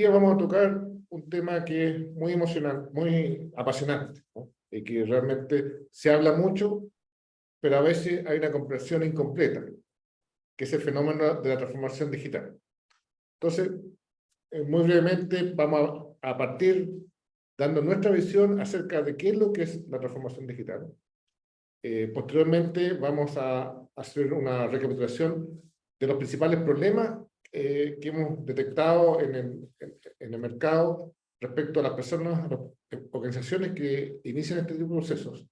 día vamos a tocar un tema que es muy emocionante, muy apasionante, ¿no? Y que realmente se habla mucho, pero a veces hay una comprensión incompleta, que es el fenómeno de la transformación digital. Entonces, muy brevemente vamos a partir dando nuestra visión acerca de qué es lo que es la transformación digital. Posteriormente vamos a hacer una recapitulación de los principales problemas que hemos detectado en el mercado respecto a las personas, a las organizaciones que inician este tipo de procesos.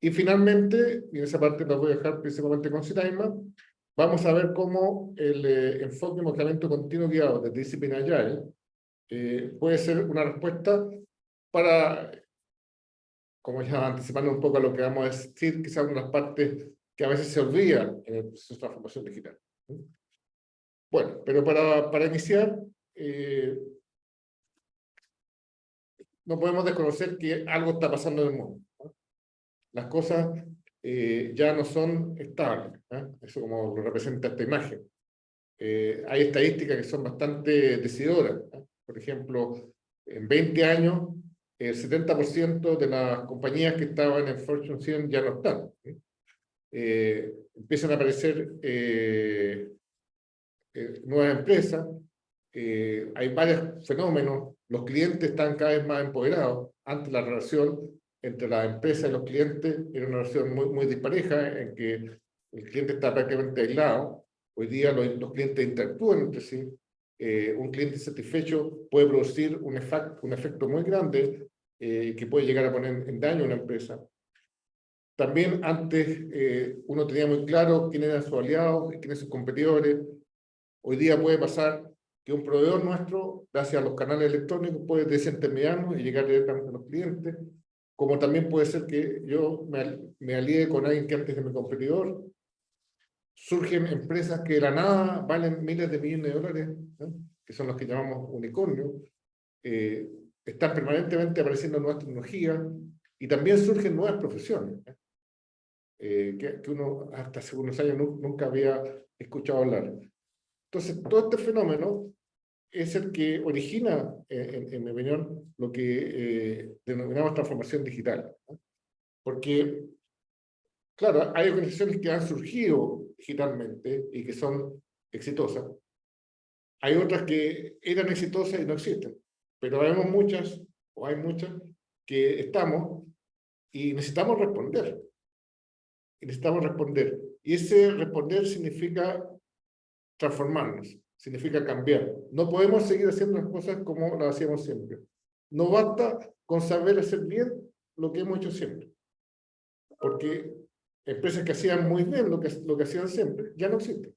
Y finalmente, y en esa parte la voy a dejar principalmente con Siraima, vamos a ver cómo el enfoque de mejoramiento continuo guiado de disciplina Agile puede ser una respuesta para, como ya anticipando un poco a lo que vamos a decir, quizás una de las partes que a veces se olvida en el proceso de transformación digital. Bueno, pero para iniciar, no podemos desconocer que algo está pasando en el mundo, ¿no? Las cosas ya no son estables, ¿eh? Eso como lo representa esta imagen. Hay estadísticas que son bastante decidoras, ¿eh? Por ejemplo, en 20 años, el 70% de las compañías que estaban en Fortune 100 ya no están, ¿eh? Empiezan a aparecer nuevas empresas, hay varios fenómenos, los clientes están cada vez más empoderados. Antes la relación entre la empresa y los clientes era una relación muy dispareja, en que el cliente está prácticamente aislado. Hoy día los clientes interactúan entre sí. Un cliente satisfecho puede producir un efecto muy grande que puede llegar a poner en daño a una empresa. También antes uno tenía muy claro quién eran sus aliados y quiénes sus competidores. Hoy día puede pasar que un proveedor nuestro, gracias a los canales electrónicos, puede desintermediarnos y llegar directamente a los clientes, como también puede ser que yo me alíe con alguien que antes de mi competidor. Surgen empresas que de la nada valen miles de millones de dólares, ¿no? Que son los que llamamos unicornios. Están permanentemente apareciendo nuevas tecnologías y también surgen nuevas profesiones, que uno hasta hace unos años nunca había escuchado hablar. Entonces, todo este fenómeno es el que origina, en mi opinión, lo que denominamos transformación digital, ¿no? Porque, claro, hay organizaciones que han surgido digitalmente y que son exitosas. Hay otras que eran exitosas y no existen. Pero hay muchas que estamos y necesitamos responder. Y ese responder significa transformarnos, significa cambiar. No podemos seguir haciendo las cosas como las hacíamos siempre. No basta con saber hacer bien lo que hemos hecho siempre, porque empresas que hacían muy bien lo que hacían siempre ya no existen.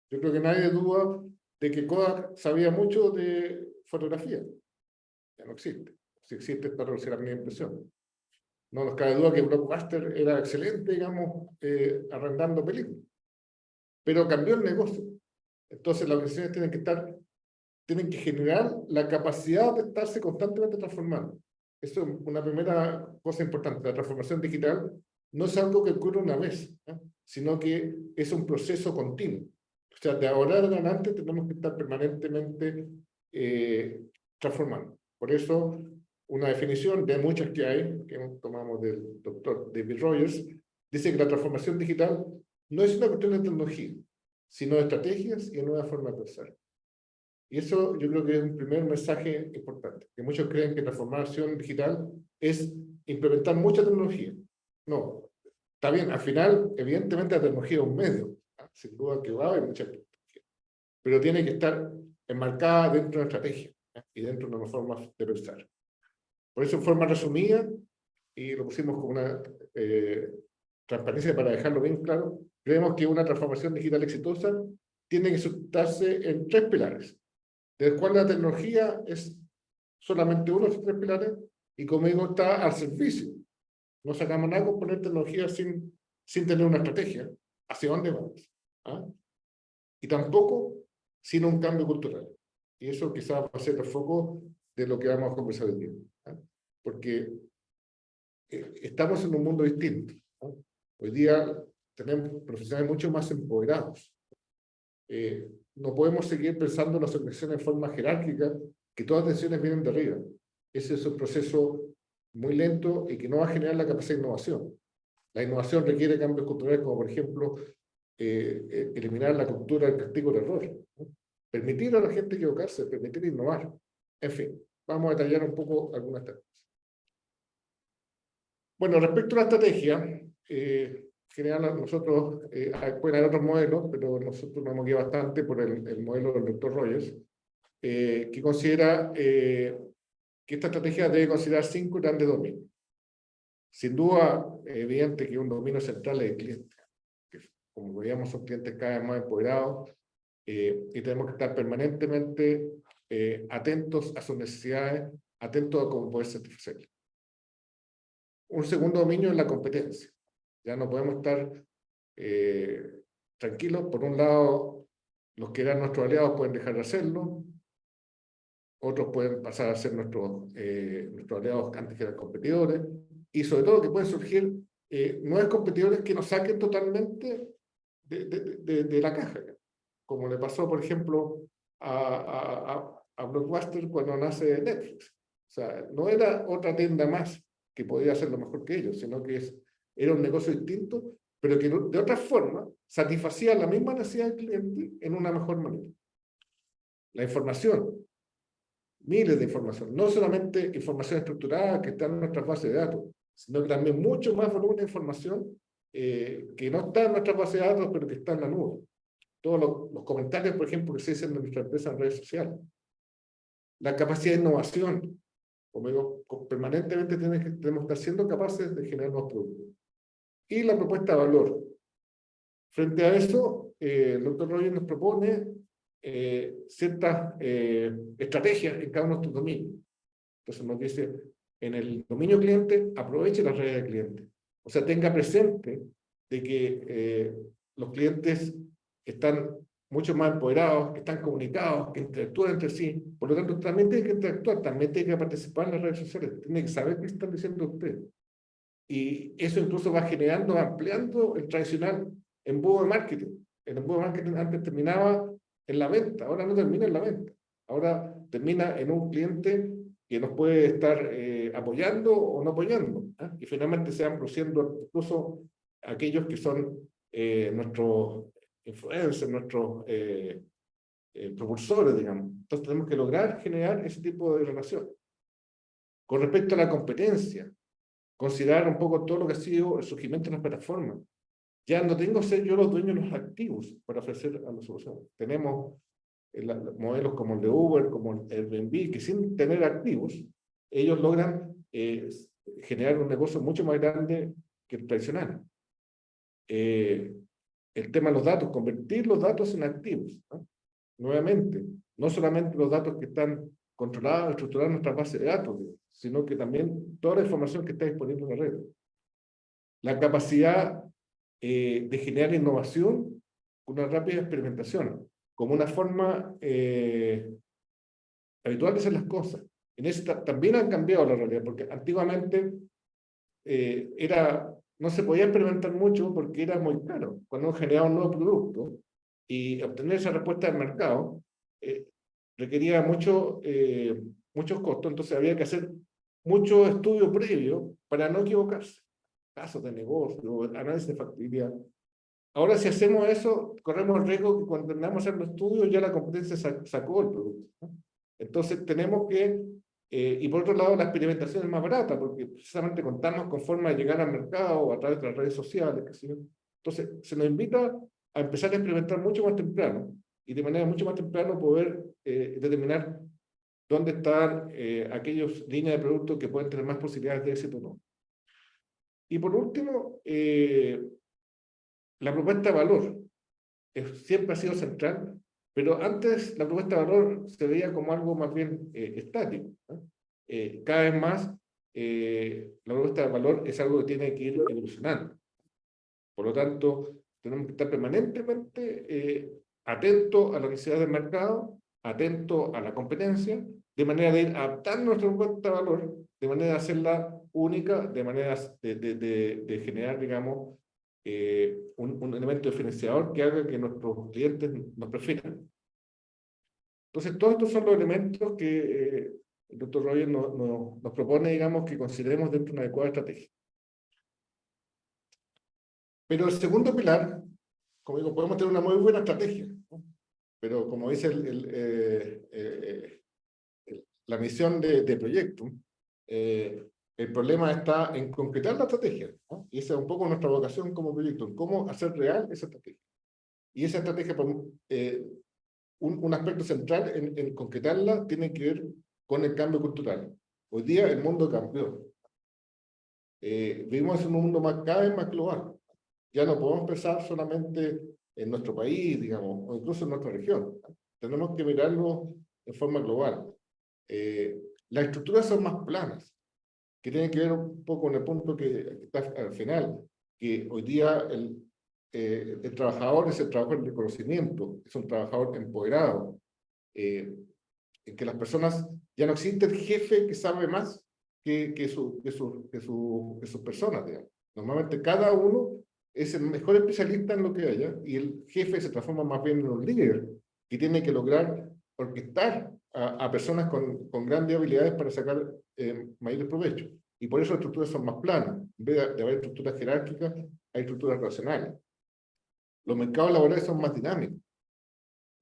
Yo creo que nadie duda de que Kodak sabía mucho de fotografía. Ya no existe. Si existe es para reducir la primera impresión. No nos cabe duda que Blockbuster era excelente, digamos, arrendando películas. Pero cambió el negocio. Entonces las organizaciones tienen que generar la capacidad de estarse constantemente transformando. Eso es una primera cosa importante. La transformación digital no es algo que ocurre una vez, ¿eh? Sino que es un proceso continuo. O sea, de ahora en adelante tenemos que estar permanentemente transformando. Por eso, una definición de muchas que hay, que tomamos del doctor David Rogers, dice que la transformación digital no es una cuestión de tecnología, sino de estrategias y nuevas formas de pensar. Y eso yo creo que es un primer mensaje importante, que muchos creen que transformación digital es implementar mucha tecnología. No, está bien, al final, evidentemente la tecnología es un medio, ¿no? Sin duda que va a haber mucha tecnología, pero tiene que estar enmarcada dentro de una estrategia, ¿no? Y dentro de una forma de pensar. Por eso, en forma resumida, y lo pusimos como una transparencia para dejarlo bien claro, creemos que una transformación digital exitosa tiene que sustentarse en tres pilares, del cual la tecnología es solamente uno de esos tres pilares, y como digo, está al servicio. No sacamos nada con poner tecnología sin tener una estrategia. ¿Hacia dónde vamos? ¿Ah? Y tampoco sin un cambio cultural. Y eso quizás va a ser el foco de lo que vamos a conversar hoy día. ¿Ah? Porque estamos en un mundo distinto, ¿no? Hoy día tenemos profesionales mucho más empoderados. No podemos seguir pensando en las organizaciones en forma jerárquica, que todas las decisiones vienen de arriba. Ese es un proceso muy lento y que no va a generar la capacidad de innovación. La innovación requiere cambios culturales, como por ejemplo, eliminar la cultura del castigo del error, ¿no? Permitir a la gente equivocarse, permitir innovar. En fin, vamos a detallar un poco algunas temas. Bueno, respecto a la estrategia, general, nosotros, pueden haber otros modelos, pero nosotros nos hemos guiado bastante por el modelo del doctor Rogers, que considera que esta estrategia debe considerar 5 grandes dominios. Sin duda, evidente que un dominio central es el cliente, que como veíamos son clientes cada vez más empoderados, y tenemos que estar permanentemente atentos a sus necesidades, atentos a cómo poder satisfacerlas. Un segundo dominio es la competencia. Ya no podemos estar tranquilos. Por un lado, los que eran nuestros aliados pueden dejar de hacerlo, otros pueden pasar a ser nuestros aliados que antes eran competidores, y sobre todo que pueden surgir nuevos competidores que nos saquen totalmente de la caja, como le pasó, por ejemplo, a Blockbuster cuando nace Netflix. O sea, no era otra tienda más que podía hacer lo mejor que ellos, sino que era un negocio distinto, pero que de otra forma satisfacía la misma necesidad del cliente en una mejor manera. La información, miles de información, no solamente información estructurada que está en nuestras bases de datos, sino que también mucho más volumen de información que no está en nuestras bases de datos, pero que está en la nube. Todos los comentarios, por ejemplo, que se dicen de nuestra empresa en redes sociales. La capacidad de innovación, como digo, permanentemente tenemos que estar siendo capaces de generar nuevos productos. Y la propuesta de valor. Frente a eso, el doctor Rogers nos propone ciertas estrategias en cada uno de estos dominios. Entonces nos dice, en el dominio cliente, aproveche las redes del cliente. O sea, tenga presente de que los clientes están mucho más empoderados, que están comunicados, que interactúan entre sí. Por lo tanto, también tiene que interactuar, también tiene que participar en las redes sociales, tiene que saber qué están diciendo ustedes. Y eso incluso va generando, ampliando el tradicional embudo de marketing. El embudo de marketing antes terminaba en la venta, ahora no termina en la venta. Ahora termina en un cliente que nos puede estar apoyando o no apoyando, ¿eh? Y finalmente se van produciendo incluso aquellos que son nuestros influencers, nuestros propulsores, digamos. Entonces tenemos que lograr generar ese tipo de relación. Con respecto a la competencia, considerar un poco todo lo que ha sido el surgimiento de las plataformas. Ya no tengo que ser yo los dueños de los activos para ofrecer a la solución. Tenemos modelos como el de Uber, como el Airbnb, que sin tener activos, ellos logran generar un negocio mucho más grande que el tradicional. El tema de los datos, convertir los datos en activos, ¿no? Nuevamente, no solamente los datos que están controlados, estructurados en nuestra base de datos, sino que también toda la información que está disponible en la red. La capacidad de generar innovación con una rápida experimentación, como una forma habitual de hacer las cosas. En esta también han cambiado la realidad, porque antiguamente no se podía experimentar mucho porque era muy caro. Cuando uno generaba un nuevo producto y obtener esa respuesta del mercado requería muchos costos, entonces había que hacer mucho estudio previo para no equivocarse. Casos de negocio, análisis de factibilidad. Ahora, si hacemos eso, corremos el riesgo que cuando terminamos de hacer los estudios ya la competencia sacó el producto, ¿no? Entonces tenemos que, y por otro lado, la experimentación es más barata, porque precisamente contamos con forma de llegar al mercado a través de las redes sociales, ¿sí? Entonces se nos invita a empezar a experimentar mucho más temprano, y de manera mucho más temprana poder determinar dónde están aquellas líneas de productos que pueden tener más posibilidades de éxito o no. Y por último, la propuesta de valor siempre ha sido central, pero antes la propuesta de valor se veía como algo más bien estático, ¿no? Cada vez más la propuesta de valor es algo que tiene que ir evolucionando. Por lo tanto, tenemos que estar permanentemente atentos a las necesidades del mercado, atentos a la competencia, de manera de ir adaptando nuestra propuesta de valor, de manera de hacerla única, de manera de generar, digamos, un elemento diferenciador que haga que nuestros clientes nos prefieran. Entonces, todos estos son los elementos que el doctor Roger nos propone, digamos, que consideremos dentro de una adecuada estrategia. Pero el segundo pilar, como digo, podemos tener una muy buena estrategia, ¿no? Pero como dice la misión de proyecto, el problema está en concretar la estrategia, ¿no? Y esa es un poco nuestra vocación como proyecto, en cómo hacer real esa estrategia. Y esa estrategia, un aspecto central en concretarla tiene que ver con el cambio cultural. Hoy día el mundo cambió. Vivimos en un mundo cada vez más global. Ya no podemos pensar solamente en nuestro país, digamos, o incluso en nuestra región. Tenemos que mirarlo de forma global. Las estructuras son más planas, que tienen que ver un poco con el punto que está al final, que hoy día el trabajador es el trabajador de conocimiento, es un trabajador empoderado, en que las personas, ya no existe el jefe que sabe más que sus personas, digamos. Normalmente cada uno es el mejor especialista en lo que haya y el jefe se transforma más bien en un líder que tiene que lograr orquestar a personas con grandes habilidades para sacar mayor provecho. Y por eso las estructuras son más planas. En vez de haber estructuras jerárquicas, hay estructuras racionales. Los mercados laborales son más dinámicos.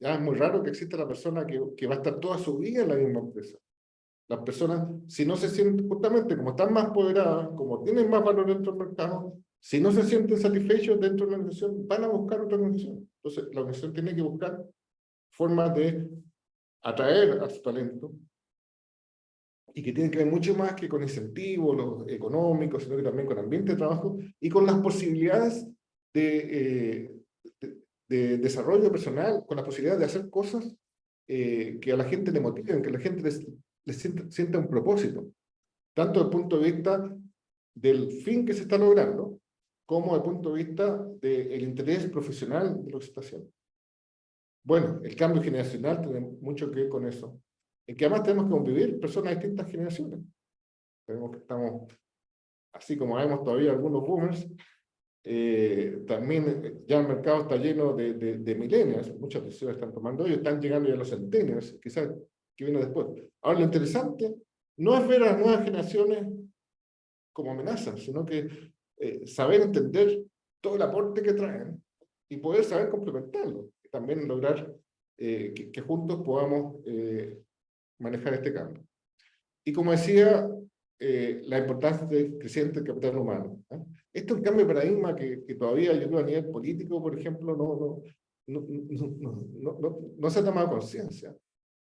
Ya es muy raro que exista la persona que va a estar toda su vida en la misma empresa. Las personas, si no se sienten, justamente como están más empoderadas, como tienen más valor dentro del mercado, si no se sienten satisfechos dentro de la organización, van a buscar otra organización. Entonces, la organización tiene que buscar formas de atraer a su talento y que tienen que ver mucho más que con incentivos los económicos, sino que también con ambiente de trabajo y con las posibilidades de desarrollo personal, con la posibilidad de hacer cosas que a la gente le motiven, que a la gente les sienta un propósito, tanto desde el punto de vista del fin que se está logrando, como desde el punto de vista del interés profesional de lo que se está haciendo. Bueno, el cambio generacional tiene mucho que ver con eso, en que además tenemos que convivir personas de distintas generaciones. Tenemos que estamos, así como vemos todavía algunos boomers, también ya el mercado está lleno de millennials, muchas decisiones están tomando ellos, están llegando ya los centennials, quizás que viene después. Ahora, lo interesante no es ver a las nuevas generaciones como amenazas, sino que saber entender todo el aporte que traen y poder saber complementarlo, y también lograr que juntos podamos manejar este cambio. Y como decía, la importancia del creciente capital humano, ¿eh? Esto es un cambio de paradigma que todavía yo creo a nivel político, por ejemplo, no se ha tomado conciencia,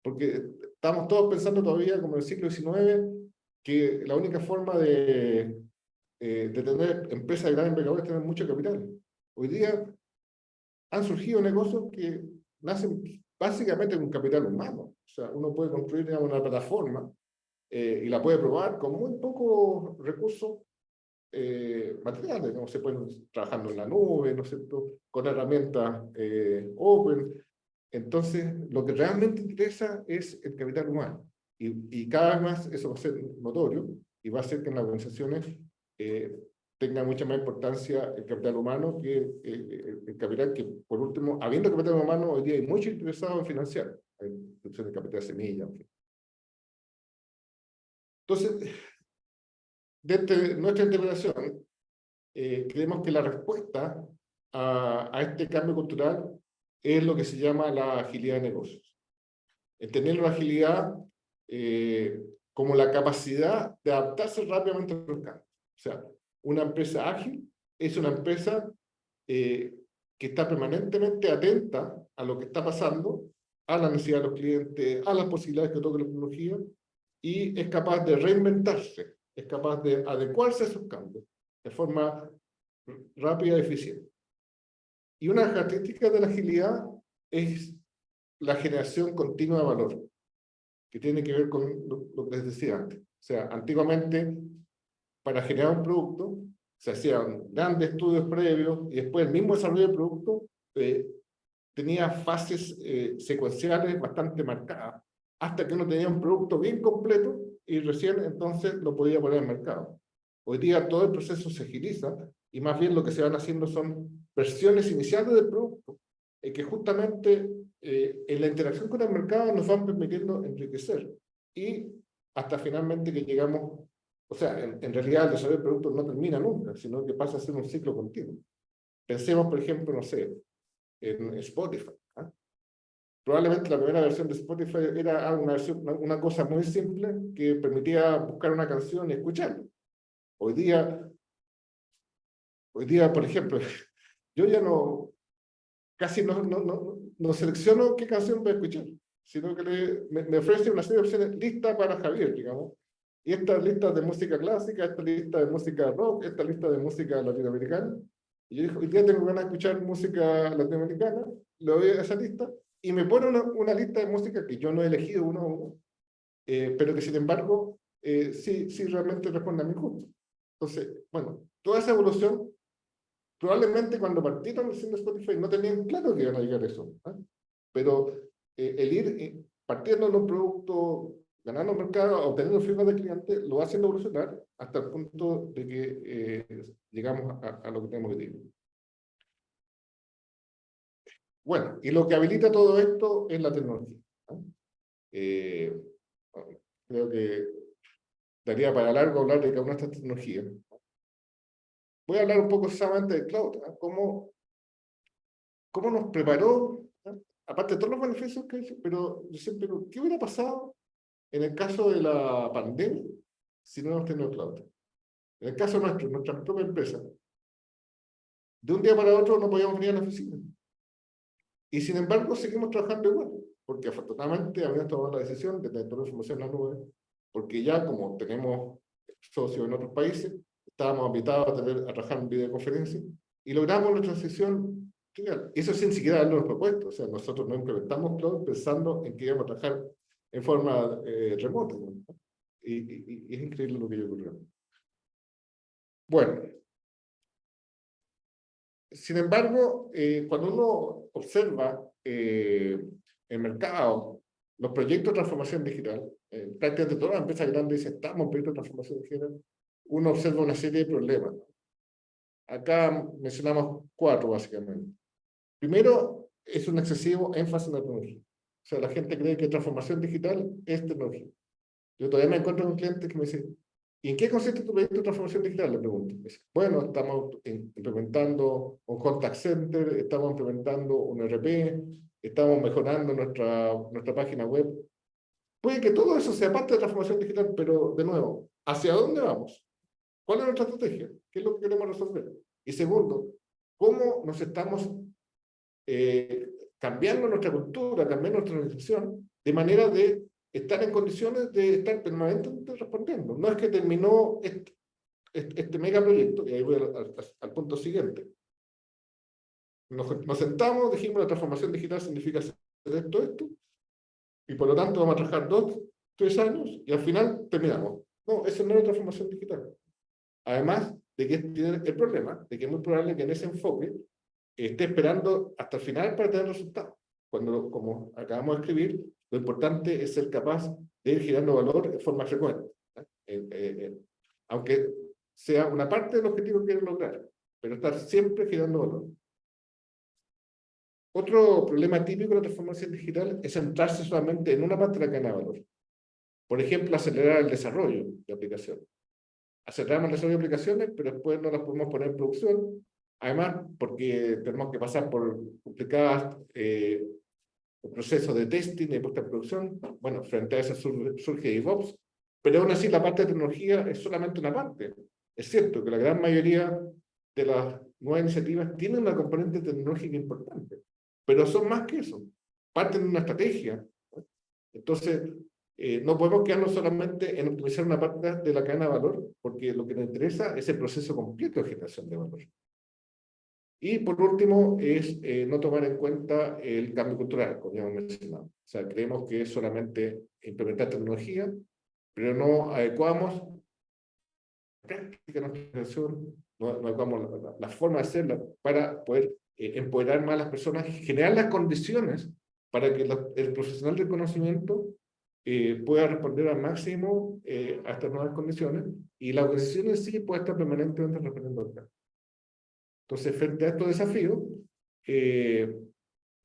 porque estamos todos pensando todavía, como en el siglo XIX, que la única forma de tener empresas de gran envergadura es tener mucho capital. Hoy día han surgido negocios que nacen básicamente con capital humano. O sea, uno puede construir, digamos, una plataforma y la puede probar con muy pocos recursos materiales, ¿no? Se pueden trabajando en la nube, ¿no es cierto?, con herramientas open. Entonces, lo que realmente interesa es el capital humano. Y cada vez más eso va a ser notorio y va a hacer que en las organizaciones tenga mucha más importancia el capital humano que el capital que, por último, habiendo capital humano, hoy día hay mucho interesado en financiar. Hay instituciones de capital semilla, en fin. Entonces, desde nuestra interpretación, creemos que la respuesta a este cambio cultural es lo que se llama la agilidad de negocios. Entender la agilidad como la capacidad de adaptarse rápidamente a los cambios. O sea, una empresa ágil es una empresa que está permanentemente atenta a lo que está pasando, a la necesidad de los clientes, a las posibilidades que toca la tecnología, y es capaz de reinventarse, es capaz de adecuarse a esos cambios de forma rápida y eficiente. Y una característica de la agilidad es la generación continua de valor, que tiene que ver con lo que les decía antes. O sea, antiguamente, para generar un producto, se hacían grandes estudios previos y después el mismo desarrollo del producto tenía fases secuenciales bastante marcadas, hasta que uno tenía un producto bien completo y recién entonces lo podía poner en el mercado. Hoy día todo el proceso se agiliza y más bien lo que se van haciendo son versiones iniciales del producto que justamente en la interacción con el mercado nos van permitiendo enriquecer y hasta finalmente que llegamos, o sea, en realidad el desarrollo del producto no termina nunca, sino que pasa a ser un ciclo continuo. Pensemos, por ejemplo, no sé, en Spotify. ¿Ah? Probablemente la primera versión de Spotify era una cosa muy simple que permitía buscar una canción y escucharla. Hoy día, por ejemplo, yo ya casi no selecciono qué canción voy a escuchar, sino que me ofrece una serie de opciones listas para Javier, digamos. Y esta lista de música clásica, esta lista de música rock, esta lista de música latinoamericana. Y yo dije, hoy día tengo ganas de escuchar música latinoamericana, le doy a esa lista y me pone una lista de música que yo no he elegido uno a uno, pero que sin embargo sí realmente responde a mi gusto. Entonces, bueno, toda esa evolución probablemente cuando partieron haciendo Spotify no tenían claro que iban a llegar a eso. ¿Ah? Pero el ir partiendo de un producto, ganando mercado, obteniendo firmas de clientes, lo va haciendo evolucionar hasta el punto de que llegamos a lo que tenemos que decir. Bueno, y lo que habilita todo esto es la tecnología. ¿Ah? Creo que daría para largo hablar de cada una de estas tecnologías. Voy a hablar un poco solamente de cloud, ¿ah? ¿Cómo nos preparó? ¿Ah? Aparte de todos los beneficios que hay, pero yo siempre digo, ¿qué hubiera pasado en el caso de la pandemia si no hemos tenido cloud? En el caso nuestro, nuestra propia empresa, de un día para otro no podíamos venir a la oficina. Y sin embargo, seguimos trabajando igual, porque afortunadamente habíamos tomado la decisión de tener toda la información en la nube, porque ya como tenemos socios en otros países, estábamos invitados a trabajar en videoconferencia y logramos la transición trivial. Eso sin siquiera haberlo propuesto, o sea, nosotros no implementamos cloud pensando en que íbamos a trabajar en forma remota, ¿no? Y es increíble lo que ocurrió. Bueno, sin embargo, cuando uno observa el mercado, los proyectos de transformación digital, prácticamente todas las empresas grandes dicen, estamos en proyectos de transformación digital, uno observa una serie de problemas. Acá mencionamos 4, básicamente. Primero, es un excesivo énfasis en la tecnología. O sea, la gente cree que transformación digital es tecnología. Yo todavía me encuentro con clientes que me dicen, ¿y en qué consiste tu proyecto de transformación digital? Le pregunto. Me dice, bueno, estamos implementando un contact center, estamos implementando un ERP, estamos mejorando nuestra página web. Puede que todo eso sea parte de transformación digital, pero de nuevo, ¿hacia dónde vamos? ¿Cuál es nuestra estrategia? ¿Qué es lo que queremos resolver? Y segundo, ¿cómo nos estamos cambiando nuestra cultura, cambiando nuestra organización, de manera de estar en condiciones de estar permanentemente respondiendo? No es que terminó este megaproyecto, y ahí voy al punto siguiente. Nos sentamos, dijimos la transformación digital significa hacer esto, y por lo tanto vamos a trabajar 2, 3 años, y al final terminamos. No, eso no es transformación digital. Además de que tiene el problema de que es muy probable que en ese enfoque esté esperando hasta el final para tener resultados. Cuando, como acabamos de escribir, lo importante es ser capaz de ir girando valor de forma frecuente. Aunque sea una parte del objetivo que quieren lograr, pero estar siempre girando valor. Otro problema típico de la transformación digital es centrarse solamente en una parte de la cadena de valor. Por ejemplo, acelerar el desarrollo de aplicaciones. Aceleramos el desarrollo de aplicaciones, pero después no las podemos poner en producción. Además, porque tenemos que pasar por complicadas procesos de testing y puesta en producción. Bueno, frente a eso surge DevOps, pero aún así la parte de tecnología es solamente una parte. Es cierto que la gran mayoría de las nuevas iniciativas tienen una componente tecnológica importante, pero son más que eso. Parten de una estrategia. Entonces, no podemos quedarnos solamente en optimizar una parte de la cadena de valor, porque lo que nos interesa es el proceso completo de generación de valor. Y por último, es no tomar en cuenta el cambio cultural, como ya hemos mencionado. O sea, creemos que es solamente implementar tecnología, pero no adecuamos la práctica de nuestra organización, no adecuamos la forma de hacerla para poder empoderar más a las personas y generar las condiciones para que el profesional del conocimiento pueda responder al máximo a estas nuevas condiciones y la organización en sí pueda estar permanentemente respondiendo al cambio. Entonces, frente a estos desafíos,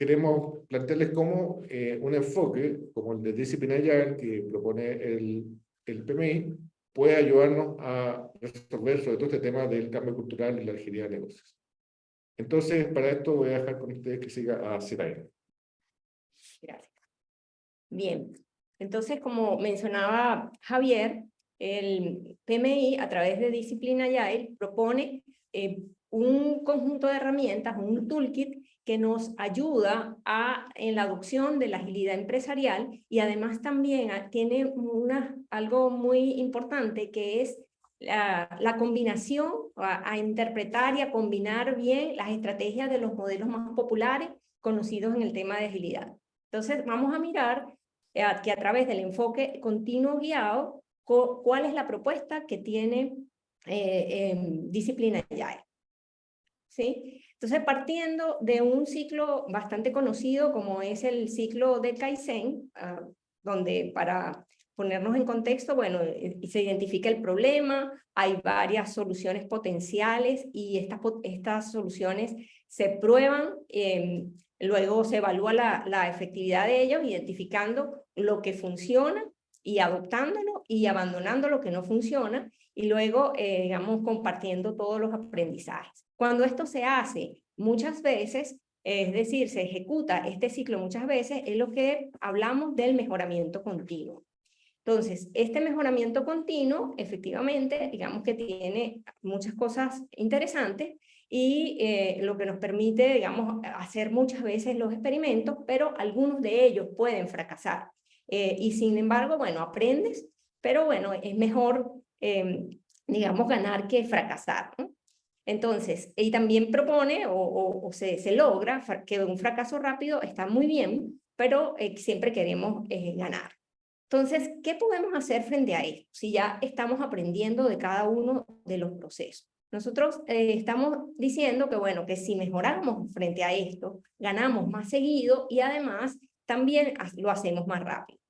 queremos plantearles cómo un enfoque como el de Discipline Agile que propone el PMI puede ayudarnos a resolver sobre todo este tema del cambio cultural y la agilidad de negocios. Entonces, para esto voy a dejar con ustedes que siga a Seraina. Gracias. Bien, entonces, como mencionaba Javier, el PMI a través de Disciplina Agile propone un conjunto de herramientas, un toolkit que nos ayuda en la adopción de la agilidad empresarial y además también tiene algo muy importante que es la combinación, a interpretar y a combinar bien las estrategias de los modelos más populares conocidos en el tema de agilidad. Entonces, vamos a mirar que a través del enfoque continuo guiado, cuál es la propuesta que tiene Disciplina Agile. ¿Sí? Entonces, partiendo de un ciclo bastante conocido como es el ciclo de Kaizen, donde para ponernos en contexto, bueno, se identifica el problema, hay varias soluciones potenciales y estas soluciones se prueban, luego se evalúa la efectividad de ellos, identificando lo que funciona y adoptándolo y abandonando lo que no funciona y luego, digamos, compartiendo todos los aprendizajes. Cuando esto se hace muchas veces, es decir, se ejecuta este ciclo muchas veces, es lo que hablamos del mejoramiento continuo. Entonces, este mejoramiento continuo, efectivamente, digamos que tiene muchas cosas interesantes y lo que nos permite, digamos, hacer muchas veces los experimentos, pero algunos de ellos pueden fracasar. Y sin embargo, bueno, aprendes, pero bueno, es mejor, digamos, ganar que fracasar, ¿no? Entonces, y también propone o se logra que un fracaso rápido está muy bien, pero siempre queremos ganar. Entonces, ¿qué podemos hacer frente a esto? Si ya estamos aprendiendo de cada uno de los procesos. Nosotros estamos diciendo que, bueno, que si mejoramos frente a esto, ganamos más seguido y además también lo hacemos más rápido.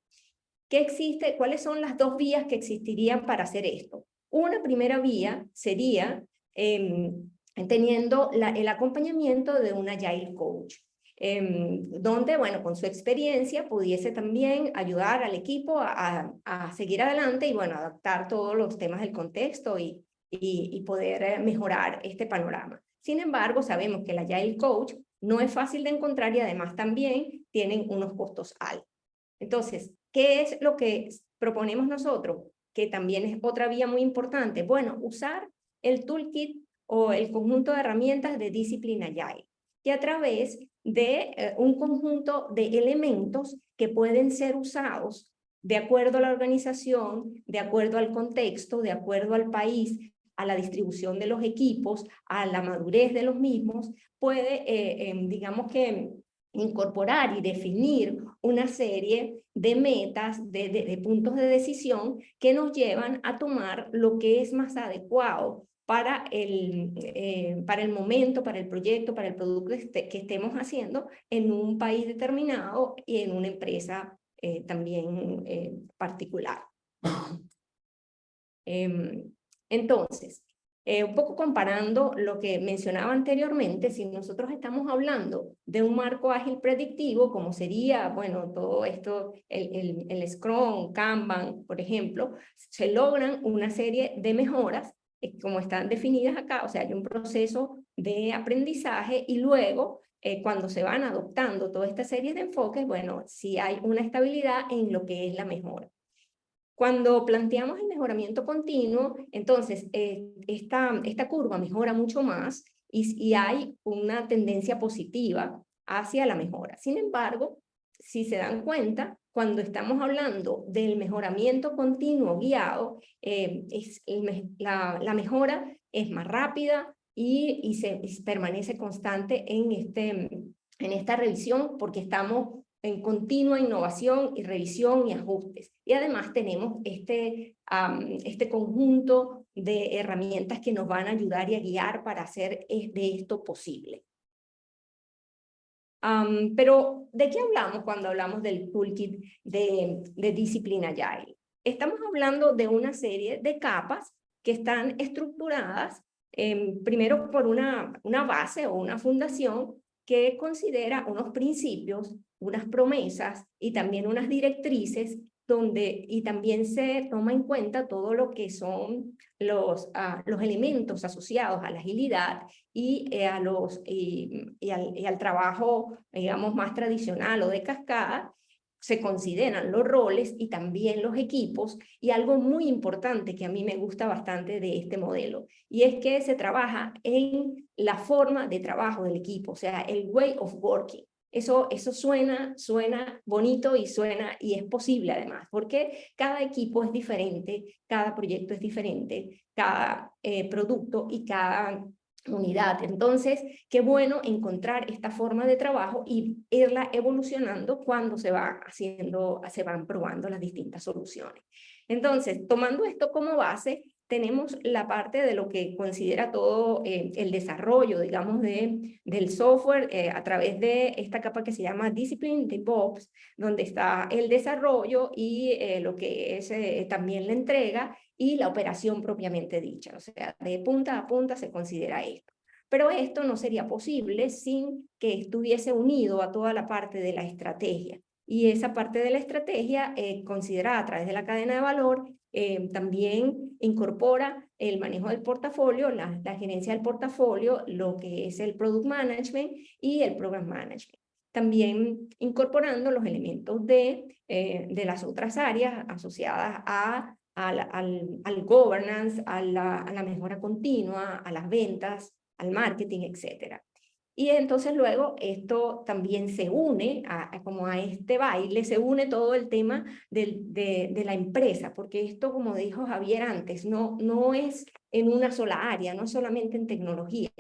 ¿Qué existe? ¿Cuáles son las dos vías que existirían para hacer esto? Una primera vía sería teniendo el acompañamiento de un Agile Coach, donde, bueno, con su experiencia pudiese también ayudar al equipo a seguir adelante y, bueno, adaptar todos los temas del contexto y poder mejorar este panorama. Sin embargo, sabemos que el Agile Coach no es fácil de encontrar y además también tienen unos costos altos. Entonces, ¿qué es lo que proponemos nosotros? Que también es otra vía muy importante. Bueno, usar el toolkit o el conjunto de herramientas de Discipline Agile, y a través de un conjunto de elementos que pueden ser usados de acuerdo a la organización, de acuerdo al contexto, de acuerdo al país, a la distribución de los equipos, a la madurez de los mismos, puede, digamos que, incorporar y definir una serie de metas, de puntos de decisión que nos llevan a tomar lo que es más adecuado para el momento, para el proyecto, para el producto que estemos haciendo en un país determinado y en una empresa también particular. Entonces, un poco comparando lo que mencionaba anteriormente, si nosotros estamos hablando de un marco ágil predictivo, como sería, bueno, todo esto, el Scrum, Kanban, por ejemplo, se logran una serie de mejoras, como están definidas acá, o sea, hay un proceso de aprendizaje y luego, cuando se van adoptando toda esta serie de enfoques, bueno, sí hay una estabilidad en lo que es la mejora. Cuando planteamos el mejoramiento continuo, entonces esta curva mejora mucho más y hay una tendencia positiva hacia la mejora. Sin embargo, si se dan cuenta, cuando estamos hablando del mejoramiento continuo guiado, la mejora es más rápida y permanece constante en esta revisión porque estamos en continua innovación y revisión y ajustes. Y además tenemos este conjunto de herramientas que nos van a ayudar y a guiar para hacer de esto posible. Pero, ¿de qué hablamos cuando hablamos del toolkit de Discipline Agile? Estamos hablando de una serie de capas que están estructuradas primero por una base o una fundación que considera unos principios, unas promesas y también unas directrices y también se toma en cuenta todo lo que son los elementos asociados a la agilidad y al trabajo, digamos, más tradicional o de cascada. Se consideran los roles y también los equipos, y algo muy importante que a mí me gusta bastante de este modelo, y es que se trabaja en la forma de trabajo del equipo, o sea, el way of working. Eso suena bonito y y es posible además, porque cada equipo es diferente, cada proyecto es diferente, cada producto y cada unidad. Entonces, qué bueno encontrar esta forma de trabajo y irla evolucionando cuando se van probando las distintas soluciones. Entonces, tomando esto como base, tenemos la parte de lo que considera todo el desarrollo, digamos, del software a través de esta capa que se llama Discipline DevOps, donde está el desarrollo y lo que es también la entrega y la operación propiamente dicha. O sea, de punta a punta se considera esto. Pero esto no sería posible sin que estuviese unido a toda la parte de la estrategia. Y esa parte de la estrategia, considerada a través de la cadena de valor, también incorpora el manejo del portafolio, la gerencia del portafolio, lo que es el product management y el program management. También incorporando los elementos de las otras áreas asociadas al governance, a la mejora continua, a las ventas, al marketing, etcétera. Y entonces luego esto también se une como a este baile, se une todo el tema de la empresa, porque esto, como dijo Javier antes, no es en una sola área, no solamente en tecnología.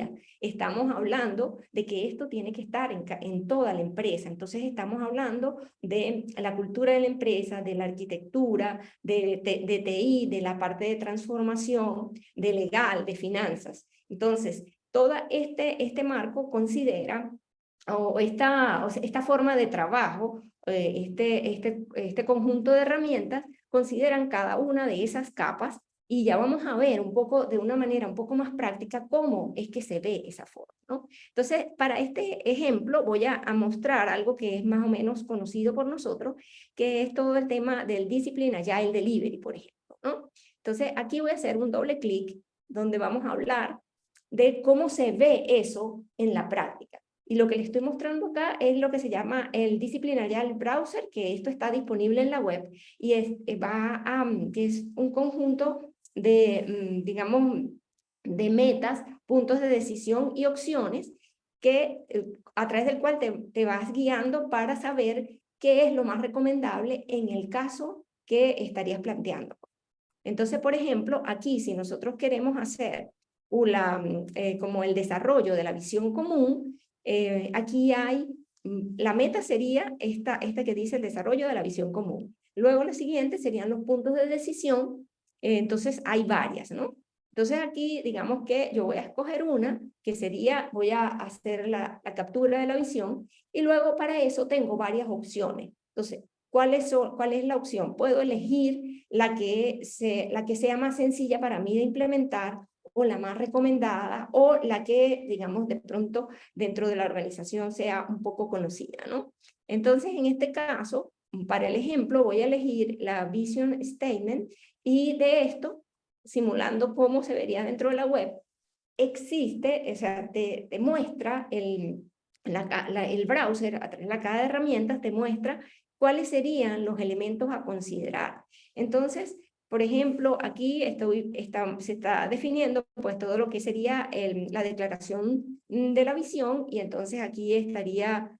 Estamos hablando de que esto tiene que estar en toda la empresa. Entonces estamos hablando de la cultura de la empresa, de la arquitectura, de TI, de la parte de transformación, de legal, de finanzas. Entonces, todo este marco considera, o esta forma de trabajo, este conjunto de herramientas, consideran cada una de esas capas, y ya vamos a ver un poco, de una manera un poco más práctica, cómo es que se ve esa forma, ¿no? Entonces, para este ejemplo voy a mostrar algo que es más o menos conocido por nosotros, que es todo el tema del Discipline Agile Delivery, por ejemplo, ¿no? Entonces, aquí voy a hacer un doble clic, donde vamos a hablar de cómo se ve eso en la práctica. Y lo que les estoy mostrando acá es lo que se llama el Discipline Agile Browser, que esto está disponible en la web, y que es un conjunto de, digamos, de metas, puntos de decisión y opciones a través del cual te vas guiando para saber qué es lo más recomendable en el caso que estarías planteando. Entonces, por ejemplo, aquí si nosotros queremos hacer como el desarrollo de la visión común, aquí la meta sería esta que dice el desarrollo de la visión común. Luego la siguiente serían los puntos de decisión, entonces hay varias, ¿no? Entonces aquí digamos que yo voy a escoger una, que sería, voy a hacer la captura de la visión, y luego para eso tengo varias opciones. Entonces, ¿cuál es la opción? Puedo elegir la que sea más sencilla para mí de implementar, o la más recomendada, o la que, digamos, de pronto dentro de la organización sea un poco conocida, ¿no? Entonces, en este caso, para el ejemplo, voy a elegir la Vision Statement, y de esto, simulando cómo se vería dentro de la web, existe, o sea, te muestra el browser, a través de la caja de herramientas, te muestra cuáles serían los elementos a considerar. Entonces, por ejemplo, aquí se está definiendo pues todo lo que sería la declaración de la visión, y entonces aquí estaría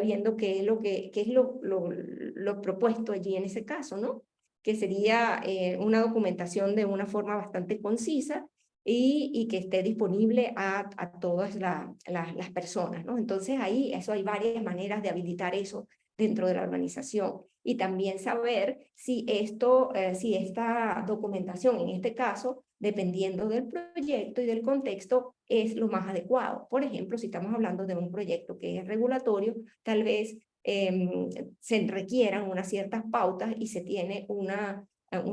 viendo qué es lo propuesto allí en ese caso, ¿no? Que sería una documentación de una forma bastante concisa, y que esté disponible a todas las personas, ¿no? Entonces ahí hay varias maneras de habilitar eso dentro de la organización, y también saber si esta documentación, en este caso, dependiendo del proyecto y del contexto, es lo más adecuado. Por ejemplo, si estamos hablando de un proyecto que es regulatorio, tal vez se requieran unas ciertas pautas y se tiene una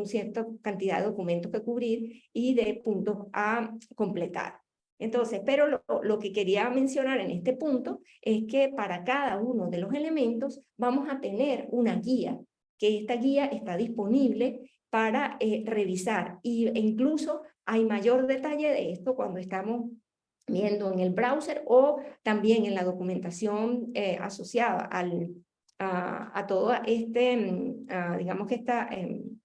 cierta cantidad de documentos que cubrir y de puntos a completar. Entonces, pero lo que quería mencionar en este punto es que para cada uno de los elementos vamos a tener una guía, que esta guía está disponible para revisar e incluso hay mayor detalle de esto cuando estamos viendo en el browser o también en la documentación asociada a toda digamos que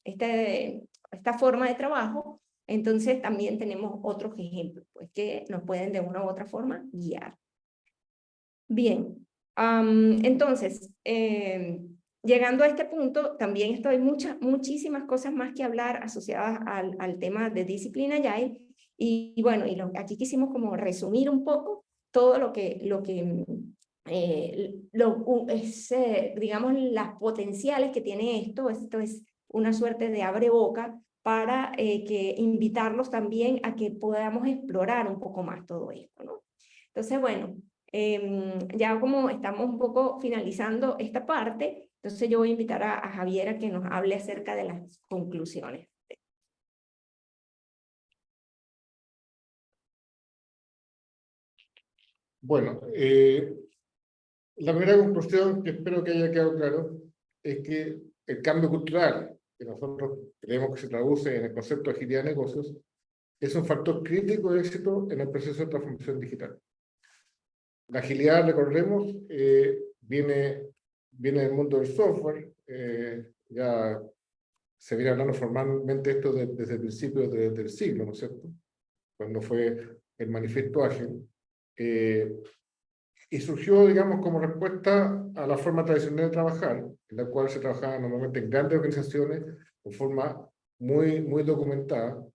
esta forma de trabajo. Entonces también tenemos otros ejemplos pues, que nos pueden de una u otra forma guiar. Bien, entonces, llegando a este punto, también estoy muchísimas cosas más que hablar asociadas al tema de disciplina Agile. Y bueno, aquí quisimos como resumir un poco todo digamos, las potenciales que tiene esto. Esto es una suerte de abre boca para invitarlos también a que podamos explorar un poco más todo esto, ¿no? Entonces, bueno, ya como estamos un poco finalizando esta parte, entonces yo voy a invitar a Javier a que nos hable acerca de las conclusiones. Bueno, la primera conclusión que espero que haya quedado claro es que el cambio cultural que nosotros creemos que se traduce en el concepto de agilidad de negocios es un factor crítico de éxito en el proceso de transformación digital. La agilidad, recordemos, viene del mundo del software, ya se viene hablando formalmente esto desde el principio del siglo, ¿no es cierto? Cuando fue el manifiesto ágil, y surgió, digamos, como respuesta a la forma tradicional de trabajar, en la cual se trabajaba normalmente en grandes organizaciones, de forma muy documentada,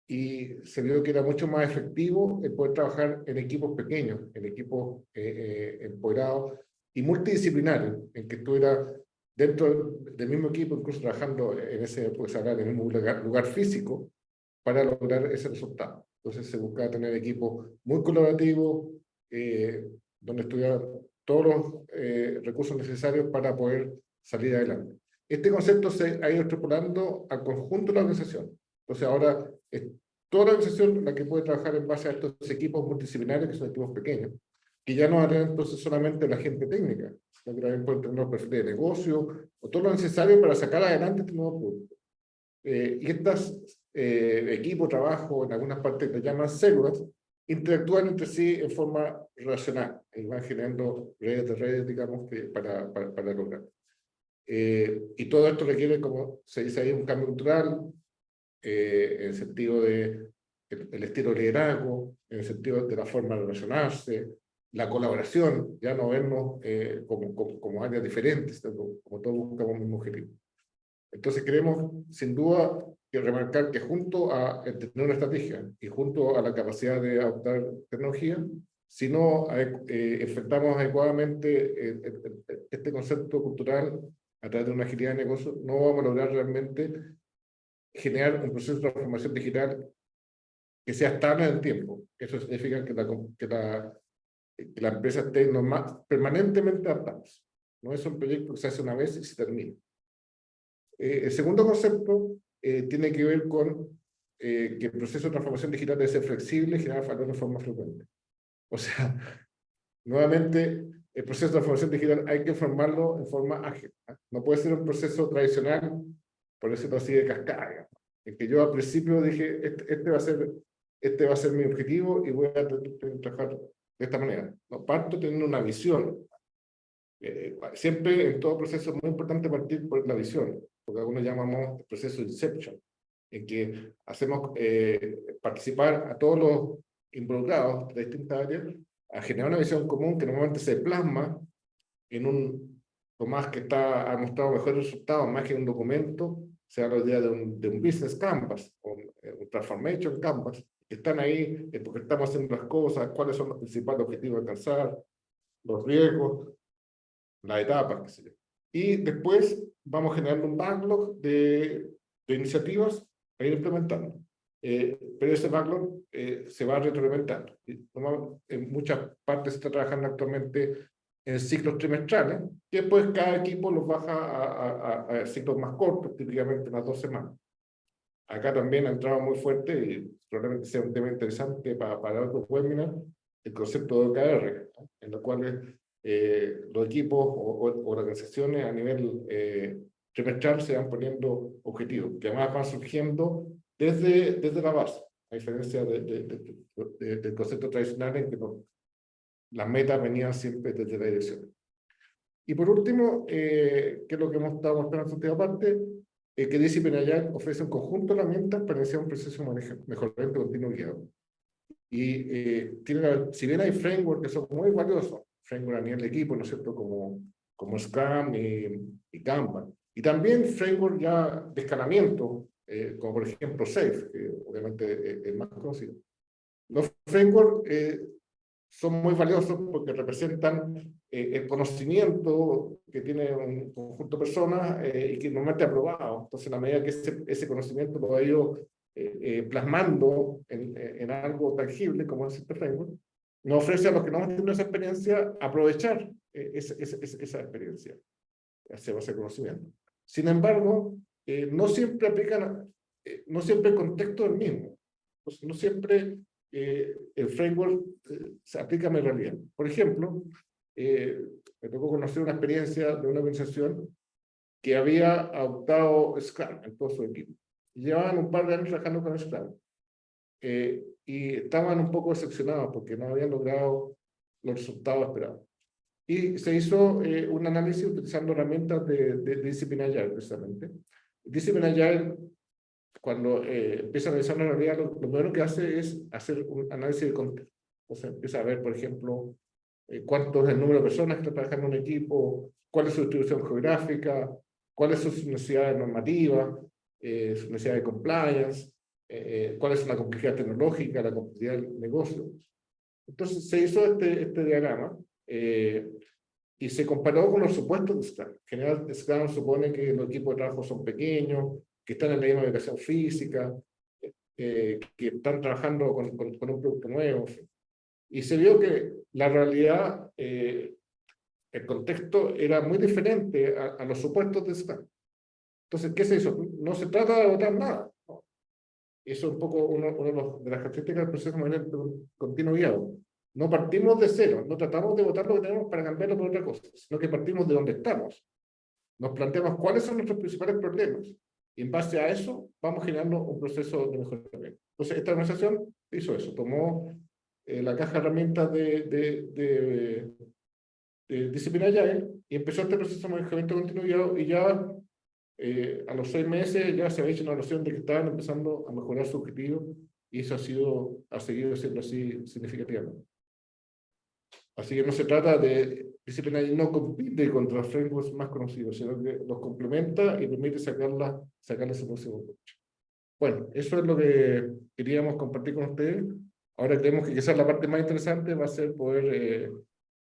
y se vio que era mucho más efectivo el poder trabajar en equipos pequeños, en equipos empoderados y multidisciplinarios, en que estuviera dentro del mismo equipo, incluso trabajando en pues, en el mismo lugar físico, para lograr ese resultado. Entonces se buscaba tener equipos muy colaborativos, donde estuvieran todos los recursos necesarios para poder salir adelante. Este concepto se ha ido extrapolando al conjunto de la organización. Entonces ahora es toda la organización la que puede trabajar en base a estos equipos multidisciplinarios, que son equipos pequeños, que ya no harán entonces solamente la gente técnica, sino que también pueden tener los perfiles de negocio o todo lo necesario para sacar adelante este nuevo producto. Y estos equipos, trabajo, en algunas partes lo llaman células, interactúan entre sí en forma relacional y van generando redes de redes, digamos, para lograr. Y todo esto requiere, como se dice ahí, un cambio cultural, en el sentido de el estilo de liderazgo, en el sentido de la forma de relacionarse, la colaboración, ya no vernos como áreas diferentes, como todos buscamos el mismo objetivo. Entonces queremos, sin duda, remarcar que junto a tener una estrategia y junto a la capacidad de adoptar tecnología, si no enfrentamos adecuadamente este concepto cultural a través de una agilidad de negocio, no vamos a lograr realmente generar un proceso de transformación digital que sea estable en el tiempo. Eso significa que la empresa esté permanentemente adaptada. No es un proyecto que se hace una vez y se termina. El segundo concepto tiene que ver con que el proceso de transformación digital debe ser flexible y generar valor de forma frecuente. O sea, nuevamente, el proceso de transformación digital hay que formarlo en forma ágil. No puede ser un proceso tradicional, por decirlo así, de cascada. En que yo al principio dije, este va a ser mi objetivo y voy a trabajar de esta manera. No, parto teniendo una visión. Siempre en todo proceso es muy importante partir por la visión, porque algunos llamamos el proceso de Inception, en que hacemos participar a todos los involucrados de distintas áreas a generar una visión común que normalmente se plasma en un Tomás que ha mostrado mejores resultados, más que un documento, se habla hoy día de un business canvas, un transformation canvas, que están ahí porque estamos haciendo las cosas, cuáles son los principales objetivos a alcanzar, los riesgos, las etapas, qué sé yo. Y después vamos generando un backlog de iniciativas a ir implementando. Pero ese backlog se va retroalimentando. En muchas partes se está trabajando actualmente en ciclos trimestrales, que después cada equipo los baja a ciclos más cortos, típicamente unas 2 semanas. acá también ha entrado muy fuerte, y probablemente sea un tema interesante para otros webinars, el concepto de OKR, ¿no? En lo cual los equipos o organizaciones a nivel trimestral se van poniendo objetivos, que además van surgiendo desde la base, a diferencia del concepto tradicional en que las metas venían siempre desde la dirección. Y por último, que es lo que hemos estado mostrando en su última parte, que Discipline Agile ofrece un conjunto de herramientas para iniciar un proceso de mejoramiento continuo guiado. Y si bien hay frameworks que son muy valiosos, frameworks a nivel de equipo, ¿no es cierto?, como Scrum y Kanban, y también frameworks ya de escalamiento, como por ejemplo SAFe, que obviamente es más conocido. Los frameworks son muy valiosos porque representan el conocimiento que tiene un conjunto de personas y que normalmente es aprobado. Entonces, en la medida que ese conocimiento lo ha ido plasmando en algo tangible, como es este framework, nos ofrece a los que no hemos tenido esa experiencia aprovechar esa experiencia, hacer ese conocimiento. Sin embargo, no siempre no siempre el contexto es el mismo. Pues no siempre el framework se aplica a mi realidad. Por ejemplo, me tocó conocer una experiencia de una organización que había adoptado Scrum en todo su equipo. Llevaban un par de años trabajando con Scrum y estaban un poco decepcionados porque no habían logrado los resultados esperados. Y se hizo un análisis utilizando herramientas de Discipline Agile, precisamente. Discipline Agile, cuando empieza a analizar la realidad, lo primero que hace es hacer un análisis de contexto. Entonces empieza a ver, por ejemplo, cuánto es el número de personas que están trabajando en un equipo, cuál es su distribución geográfica, cuáles son sus necesidades normativas, sus necesidades de compliance, cuál es la complejidad tecnológica, la complejidad del negocio. Entonces se hizo este diagrama y se comparó con los supuestos de Scrum. En general, Scrum supone que los equipos de trabajo son pequeños, que están en la misma ubicación física, que están trabajando con un producto nuevo. Y se vio que la realidad, el contexto era muy diferente a los supuestos de Scrum. Entonces, ¿qué se hizo? No se trata de votar nada, ¿no? Eso es un poco una de las características del proceso de manera continuo guiado. No partimos de cero, no tratamos de votar lo que tenemos para cambiarlo por otra cosa, sino que partimos de donde estamos. Nos planteamos cuáles son nuestros principales problemas y en base a eso vamos generando un proceso de mejoramiento. Entonces, esta organización hizo eso, tomó la caja de herramientas de Disciplina Agile y empezó este proceso de mejoramiento continuo y ya a los 6 meses ya se había hecho una noción de que estaban empezando a mejorar su objetivo y eso ha seguido siendo así significativamente. Así que no se trata de disciplina y no compite contra frameworks más conocidos, sino que los complementa y permite sacarle ese próximo provecho. Bueno, eso es lo que queríamos compartir con ustedes. Ahora creemos que quizás la parte más interesante va a ser poder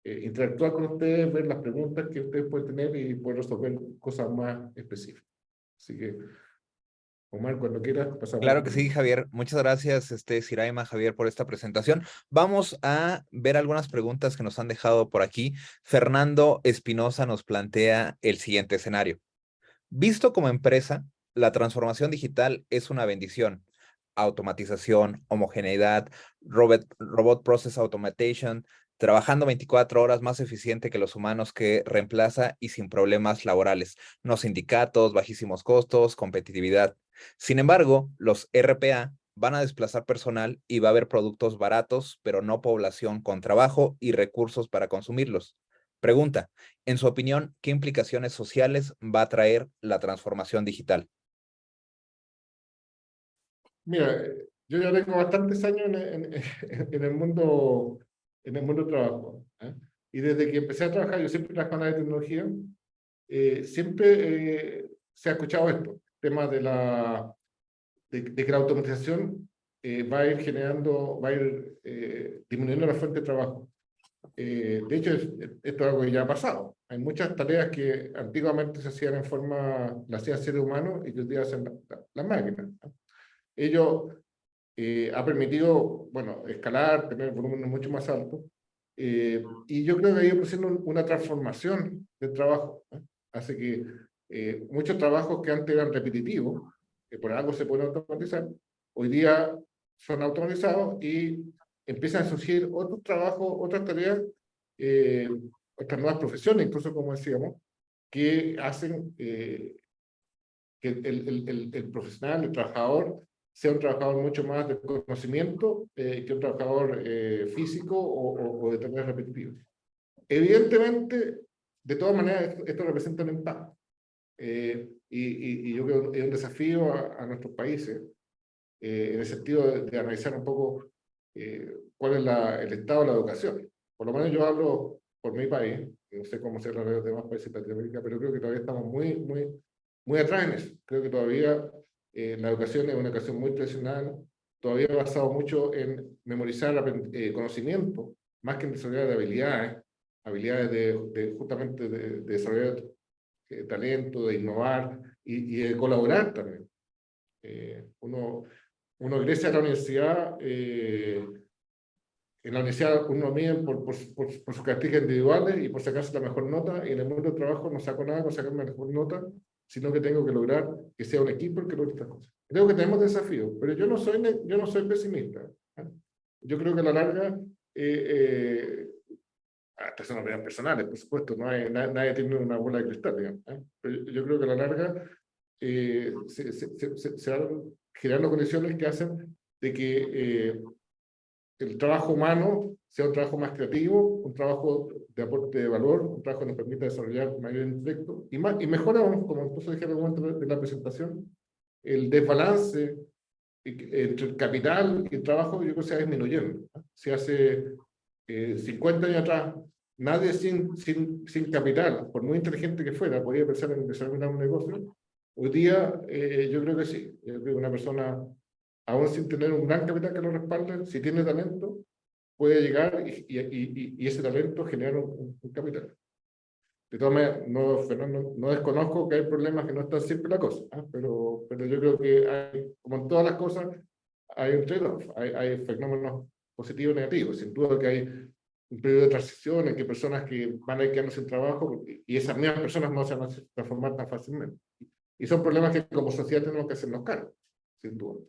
interactuar con ustedes, ver las preguntas que ustedes pueden tener y poder resolver cosas más específicas. Así que, Omar, cuando quieras, pasamos. Claro que sí, Javier. Muchas gracias, Siraima, Javier, por esta presentación. Vamos a ver algunas preguntas que nos han dejado por aquí. Fernando Espinosa nos plantea el siguiente escenario. Visto como empresa, la transformación digital es una bendición. Automatización, homogeneidad, robot process automation, trabajando 24 horas más eficiente que los humanos que reemplaza y sin problemas laborales. No sindicatos, bajísimos costos, competitividad. Sin embargo, los RPA van a desplazar personal y va a haber productos baratos, pero no población con trabajo y recursos para consumirlos. Pregunta, en su opinión, ¿qué implicaciones sociales va a traer la transformación digital? Mira, yo ya tengo bastantes años en el mundo del trabajo, ¿eh? Y desde que empecé a trabajar, yo siempre trabajo en la tecnología, siempre se ha escuchado esto, el tema de que la automatización va a ir disminuyendo la fuente de trabajo. De hecho, esto es algo que ya ha pasado. Hay muchas tareas que antiguamente se hacían las hacían seres humanos y que hoy día hacen las máquinas, ¿no? Ello ha permitido, bueno, escalar, tener volúmenes mucho más altos, y yo creo que ha ido produciendo una transformación del trabajo, ¿no? Hace que muchos trabajos que antes eran repetitivos, que por algo se pueden automatizar, hoy día son automatizados y empiezan a surgir otros trabajos, otras tareas, otras nuevas profesiones, incluso como decíamos, que hacen que el profesional, el trabajador, sea un trabajador mucho más de conocimiento que un trabajador físico o de tareas repetitivas. Evidentemente, de todas maneras, esto representa un impacto. Y yo creo que es un desafío a nuestros países, en el sentido de analizar un poco cuál es el estado de la educación. Por lo menos yo hablo por mi país, no sé cómo será en los demás países de Latinoamérica, pero creo que todavía estamos muy atrás en eso. Creo que todavía la educación es una educación muy tradicional, todavía basado mucho en memorizar conocimiento, más que en desarrollar habilidades justamente de desarrollar talento, de innovar y de colaborar también. Uno ingresa a la universidad, en la universidad uno mide por sus características individuales y por sacarse la mejor nota, y en el mundo del trabajo no saco nada con sacarme la mejor nota, sino que tengo que lograr que sea un equipo el que logre estas cosas. Creo que tenemos desafíos, pero yo no soy pesimista. Yo creo que a la larga, estas son opiniones personales, por supuesto, nadie tiene una bola de cristal, digamos, pero yo creo que a la larga se van generando condiciones que hacen de que el trabajo humano sea un trabajo más creativo, un trabajo de aporte de valor, un trabajo que nos permita desarrollar mayor intelecto, y mejor aún, como incluso dije en el momento de la presentación, el desbalance entre el capital y el trabajo, yo creo que se va disminuyendo. Si hace 50 años atrás nadie sin capital, por muy inteligente que fuera, podía pensar en desarrollar un negocio, hoy día yo creo que sí. Yo creo que una persona, aún sin tener un gran capital que lo respalde, si tiene talento, puede llegar y ese talento genera un capital. De todas maneras, Fernando, no desconozco que hay problemas que no están siempre la cosa, pero yo creo que hay, como en todas las cosas, hay un trade-off, hay fenómenos positivos y negativos. Sin duda que hay un periodo de transición en que personas que van a ir quedando sin trabajo, y esas mismas personas no se van a transformar tan fácilmente. Y son problemas que como sociedad tenemos que hacernos cargo, sin duda.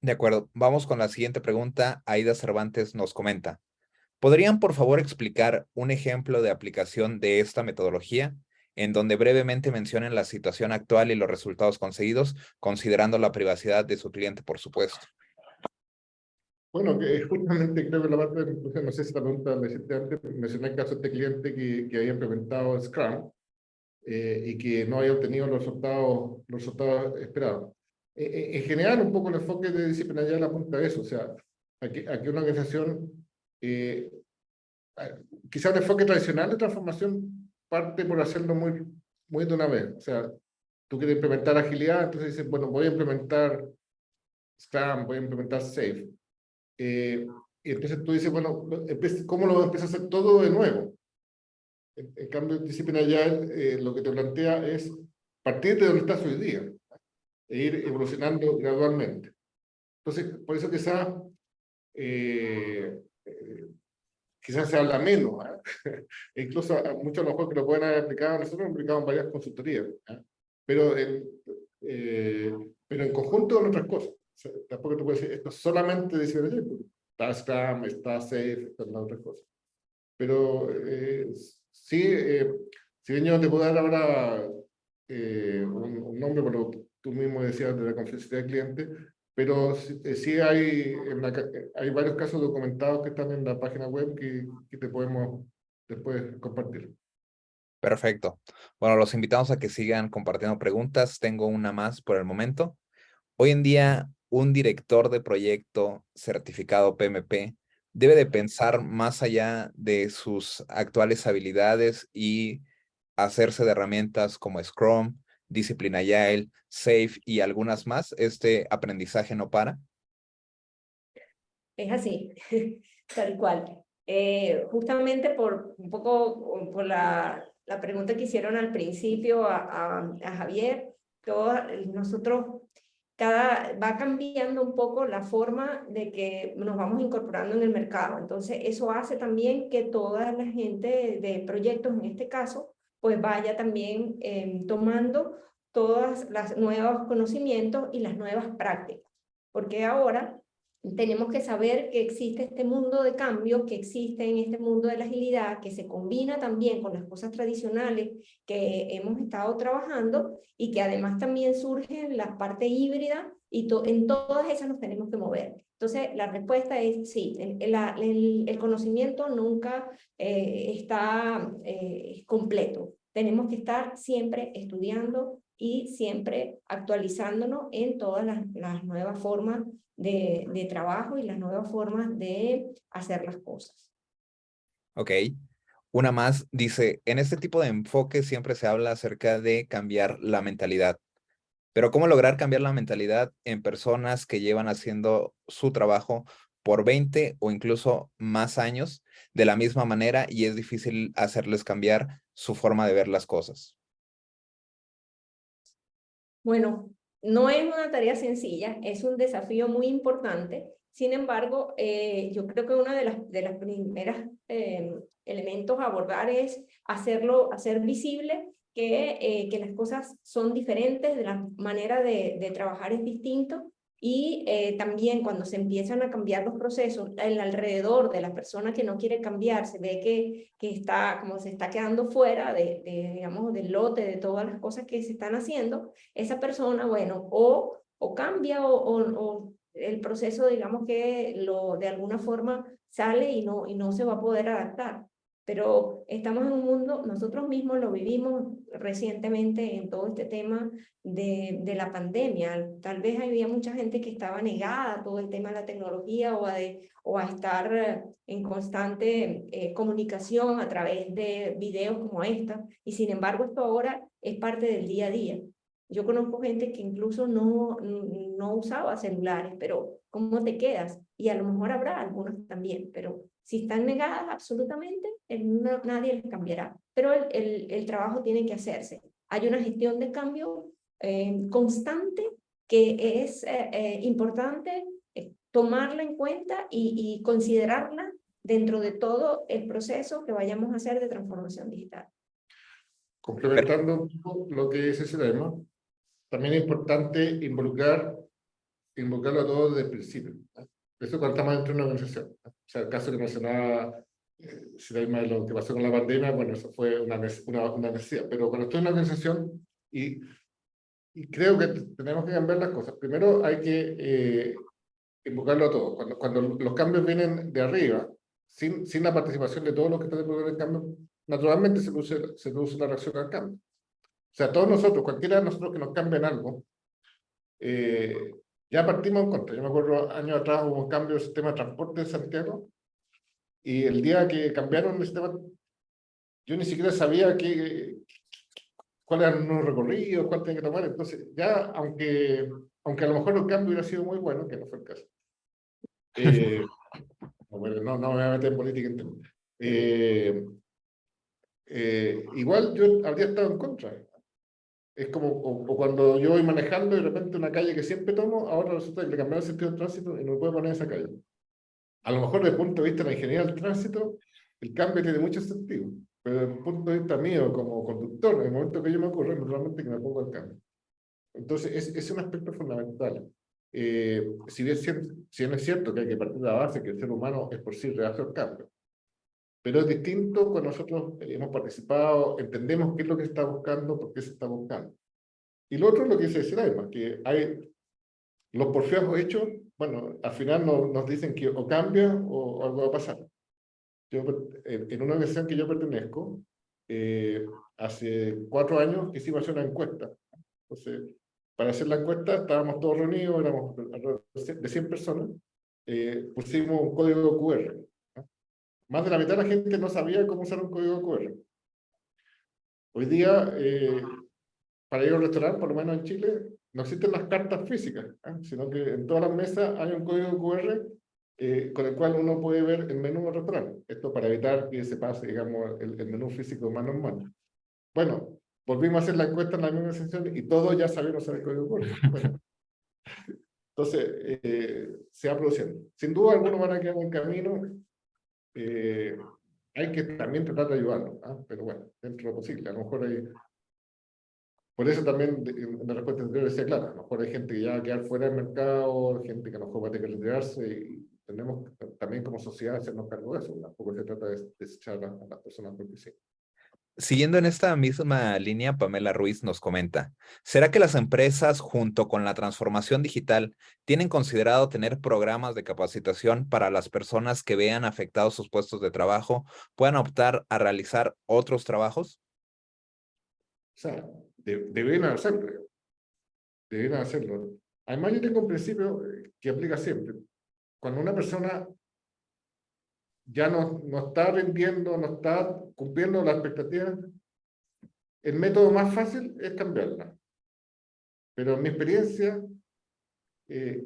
De acuerdo, vamos con la siguiente pregunta. Aida Cervantes nos comenta: ¿podrían por favor explicar un ejemplo de aplicación de esta metodología en donde brevemente mencionen la situación actual y los resultados conseguidos, considerando la privacidad de su cliente, por supuesto? Bueno, que justamente creo que la parte de, no sé si la pregunta la hiciste antes, mencioné el caso de este cliente que había implementado Scrum y que no había obtenido los resultados esperados. En general, un poco el enfoque de Disciplina Agile apunta a eso, o sea, a que una organización, quizá un enfoque tradicional de transformación parte por hacerlo muy de una vez. O sea, tú quieres implementar agilidad, entonces dices, bueno, voy a implementar Scrum, voy a implementar Safe. Y entonces tú dices, bueno, ¿cómo lo empiezas a hacer todo de nuevo? En cambio, Disciplina Agile lo que te plantea es partir de donde estás hoy día e ir evolucionando gradualmente. Entonces, por eso quizás se habla menos, e incluso muchos a lo mejor que lo pueden haber aplicado, nosotros hemos aplicado en varias consultorías, pero en conjunto con otras cosas. O sea, tampoco te puedo decir, esto solamente dice, está Scrum, está Safe, están las otras cosas. Pero sí, si bien yo no te puedo dar ahora un nombre, pero tú mismo decías de la confidencialidad del cliente, pero sí hay varios casos documentados que están en la página web que te podemos después compartir. Perfecto. Bueno, los invitamos a que sigan compartiendo preguntas. Tengo una más por el momento. Hoy en día, un director de proyecto certificado PMP debe de pensar más allá de sus actuales habilidades y hacerse de herramientas como Scrum, Discipline Agile, Safe y algunas más. Este aprendizaje no para. Es así, tal cual. Justamente por un poco por la pregunta que hicieron al principio a Javier, nosotros va cambiando un poco la forma de que nos vamos incorporando en el mercado. Entonces, eso hace también que toda la gente de proyectos, en este caso, pues vaya también tomando todos los nuevos conocimientos y las nuevas prácticas, porque ahora tenemos que saber que existe este mundo de cambio, que existe en este mundo de la agilidad, que se combina también con las cosas tradicionales que hemos estado trabajando y que además también surge la parte híbrida y en todas esas nos tenemos que mover. Entonces, la respuesta es sí, el conocimiento nunca está completo. Tenemos que estar siempre estudiando y siempre actualizándonos en todas las nuevas formas de trabajo y las nuevas formas de hacer las cosas. Ok. Una más dice, en este tipo de enfoque siempre se habla acerca de cambiar la mentalidad, pero ¿cómo lograr cambiar la mentalidad en personas que llevan haciendo su trabajo por 20 o incluso más años de la misma manera y es difícil hacerles cambiar su forma de ver las cosas? Bueno, no es una tarea sencilla, es un desafío muy importante. Sin embargo, yo creo que uno de las primeras elementos a abordar es hacer visible que las cosas son diferentes, de la manera de trabajar es distinto y también cuando se empiezan a cambiar los procesos, el alrededor de la persona que no quiere cambiar, se ve que está, como se está quedando fuera digamos, del lote de todas las cosas que se están haciendo, esa persona, bueno, o cambia o el proceso, digamos que de alguna forma sale y no se va a poder adaptar. Pero estamos en un mundo, nosotros mismos lo vivimos recientemente en todo este tema de la pandemia. Tal vez había mucha gente que estaba negada a todo el tema de la tecnología o a estar en constante comunicación a través de videos como esta. Y sin embargo, esto ahora es parte del día a día. Yo conozco gente que incluso no usaba celulares, pero ¿cómo te quedas? Y a lo mejor habrá algunos también, pero si están negadas absolutamente, nadie les cambiará. Pero el trabajo tiene que hacerse. Hay una gestión de cambio constante que es importante tomarla en cuenta y considerarla dentro de todo el proceso que vayamos a hacer de transformación digital. Complementando un poco lo que dice Siraima, también es importante involucrarlo a todos desde el principio. Eso cuando estamos dentro de una organización. O sea, el caso que mencionaba Siraima de lo que pasó con la pandemia, bueno, eso fue una necesidad. Pero cuando estoy en una organización y creo que tenemos que cambiar las cosas, primero hay que invocarlo a todos. Cuando los cambios vienen de arriba, sin la participación de todos los que están involucrados en el cambio, naturalmente se produce una reacción al cambio. O sea, todos nosotros, cualquiera de nosotros que nos cambien algo, ya partimos en contra. Yo me acuerdo años atrás hubo un cambio del sistema de transporte de Santiago y el día que cambiaron el sistema, yo ni siquiera sabía cuál era el nuevo recorrido, cuál tenía que tomar. Entonces, ya, aunque a lo mejor el cambio hubiera sido muy bueno, que no fue el caso. Bueno, no me voy a meter en política interna. Igual yo habría estado en contra. Es como o cuando yo voy manejando y de repente una calle que siempre tomo, ahora resulta que le cambiaron el sentido del tránsito y no me puedo poner en esa calle. A lo mejor desde el punto de vista de la ingeniería del tránsito, el cambio tiene mucho sentido, pero desde el punto de vista mío como conductor, en el momento que yo me ocurre, naturalmente que me pongo al cambio. Entonces, es un aspecto fundamental. Si bien es cierto que hay que partir de la base que el ser humano es por sí reactor al cambio, pero es distinto cuando nosotros hemos participado, entendemos qué es lo que se está buscando, por qué se está buscando. Y lo otro es lo que dice Siraima, que hay los porfiados hechos, bueno, al final nos dicen que o cambia o algo va a pasar. Yo, en una organización que yo pertenezco, hace 4 años quisimos hacer una encuesta. Entonces, para hacer la encuesta estábamos todos reunidos, éramos alrededor de 100 personas, pusimos un código QR. ¿no? Más de la mitad de la gente no sabía cómo usar un código QR. Hoy día, para ir a un restaurante, por lo menos en Chile, no existen las cartas físicas, sino que en todas las mesas hay un código QR con el cual uno puede ver el menú del restaurante. Esto para evitar que se pase, digamos, el menú físico más normal. Bueno, volvimos a hacer la encuesta en la misma sesión y todos ya sabían usar el código QR. Bueno, entonces, se va produciendo. Sin duda, algunos van a quedar en el camino. Hay que también tratar de ayudarlos, pero bueno, dentro de lo posible. A lo mejor hay Por eso también en la respuesta anterior decía, claro, a lo mejor hay gente que ya va a quedar fuera del mercado, gente que a lo mejor va a tener que retirarse, y tenemos también como sociedad hacernos cargo de eso. Tampoco se trata de desechar a las personas porque sí. Siguiendo en esta misma línea, Pamela Ruiz nos comenta, ¿será que las empresas, junto con la transformación digital, tienen considerado tener programas de capacitación para las personas que vean afectados sus puestos de trabajo, puedan optar a realizar otros trabajos? O sea, deben hacerlo. Deben hacerlo. Además, yo tengo un principio que aplica siempre. Cuando una persona ya no está rindiendo, no está cumpliendo las expectativas, el método más fácil es cambiarla. Pero en mi experiencia,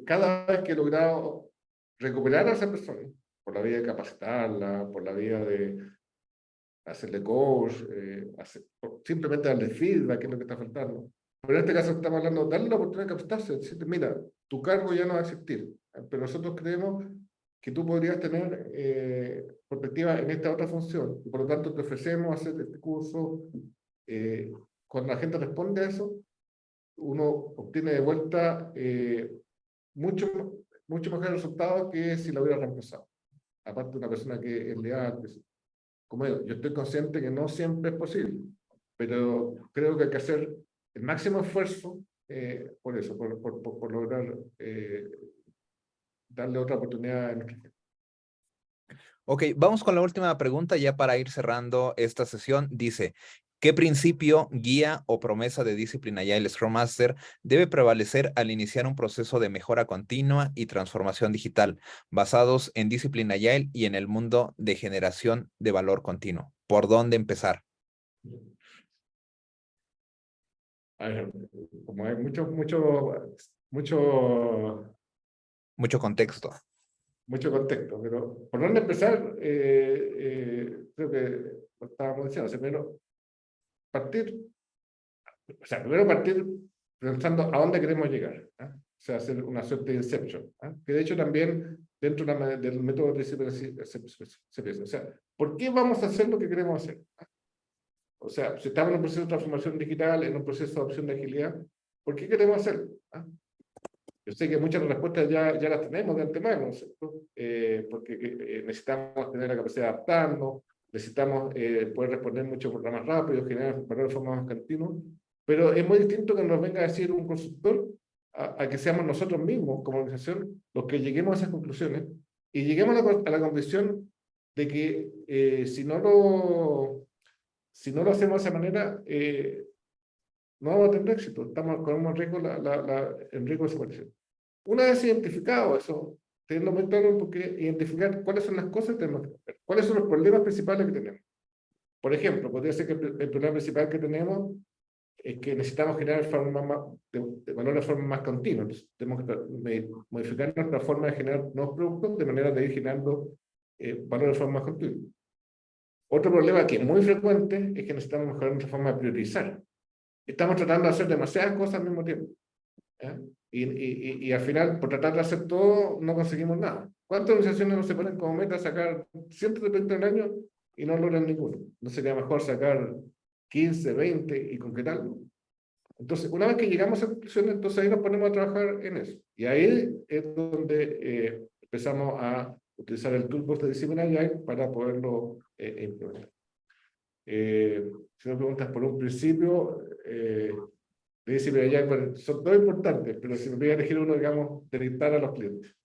cada vez que he logrado recuperar a esa persona, por la vía de capacitarla, por la vía de hacerle coach, simplemente darle feedback, que es lo que está faltando. Pero en este caso estamos hablando de darle la oportunidad de capacitarse, decirte, mira, tu cargo ya no va a existir, pero nosotros creemos que tú podrías tener perspectiva en esta otra función, y por lo tanto te ofrecemos hacer este curso. Cuando la gente responde a eso, uno obtiene de vuelta mucho mejor resultado que si la hubiera reemplazado. Aparte de una persona que es leal, como digo, yo estoy consciente que no siempre es posible, pero creo que hay que hacer el máximo esfuerzo por eso, por lograr darle otra oportunidad a nuestra gente. Ok, vamos con la última pregunta ya para ir cerrando esta sesión. Dice, ¿qué principio, guía o promesa de Discipline Agile Scrum Master debe prevalecer al iniciar un proceso de mejora continua y transformación digital basados en Discipline Agile y en el mundo de generación de valor continuo? ¿Por dónde empezar? A ver, como hay Mucho contexto. mucho contexto, pero por dónde empezar, creo que lo estábamos diciendo, o sea, primero partir pensando a dónde queremos llegar, ¿ah? O sea, hacer una suerte de inception, ¿ah? Que de hecho también dentro del método de CPS, o sea, ¿por qué vamos a hacer lo que queremos hacer? ¿Ah? O sea, si estamos en un proceso de transformación digital, en un proceso de adopción de agilidad, ¿por qué queremos hacerlo? ¿Ah? Yo sé que muchas respuestas ya las tenemos de antemano, ¿no es cierto? Porque necesitamos tener la capacidad de adaptarnos, necesitamos poder responder mucho más rápido, generar valor de forma más continua, pero es muy distinto que nos venga a decir un consultor a que seamos nosotros mismos, como organización, los que lleguemos a esas conclusiones y lleguemos a la convicción de que si no lo hacemos de esa manera, no vamos a tener éxito, estamos con un riesgo, en riesgo de desaparición. Una vez identificado eso, tenerlo muy claro, porque identificar cuáles son las cosas que tenemos que hacer, cuáles son los problemas principales que tenemos. Por ejemplo, podría ser que el problema principal que tenemos es que necesitamos generar de valor de forma más continua. Entonces, tenemos que modificar nuestra forma de generar nuevos productos de manera de ir generando valor de forma más continua. Otro problema que es muy frecuente es que necesitamos mejorar nuestra forma de priorizar. Estamos tratando de hacer demasiadas cosas al mismo tiempo. ¿Ya? Y al final, por tratar de hacer todo, no conseguimos nada. ¿Cuántas organizaciones no se ponen como meta sacar cientos de proyectos al año y no logran ninguno? ¿No sería mejor sacar 15, 20 y concretarlo? Entonces, una vez que llegamos a esa conclusión, entonces ahí nos ponemos a trabajar en eso. Y ahí es donde empezamos a utilizar el toolbox de Discipline Agile para poderlo implementar. Si me preguntas por un principio, de Discipline Agile, bueno, son dos importantes, pero si me voy a elegir uno, digamos, de dictar a los clientes.